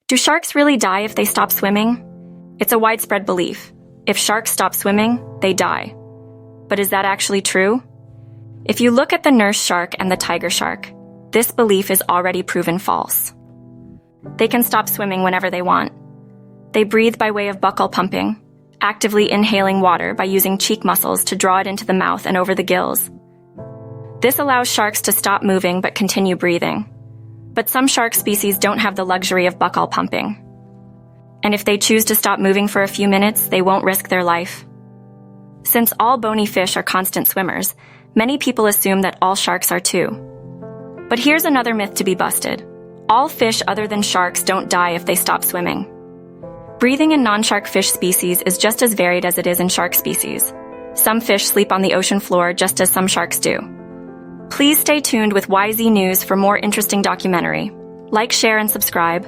Do sharks really die if they stop swimming? It's a widespread belief. If sharks stop swimming, they die. But is that actually true? If you look at the nurse shark and the tiger shark, this belief is already proven false. They can stop swimming whenever they want. They breathe by way of buccal pumping, actively inhaling water by using cheek muscles to draw it into the mouth and over the gills. This allows sharks to stop moving but continue breathing. But some shark species don't have the luxury of buccal pumping. And if they choose to stop moving for a few minutes, they won't risk their life. Since all bony fish are constant swimmers, many people assume that all sharks are too. But here's another myth to be busted. All fish other than sharks don't die if they stop swimming. Breathing in non-shark fish species is just as varied as it is in shark species. Some fish sleep on the ocean floor just as some sharks do. Please stay tuned with YZ News for more interesting documentary. Like, share, and subscribe.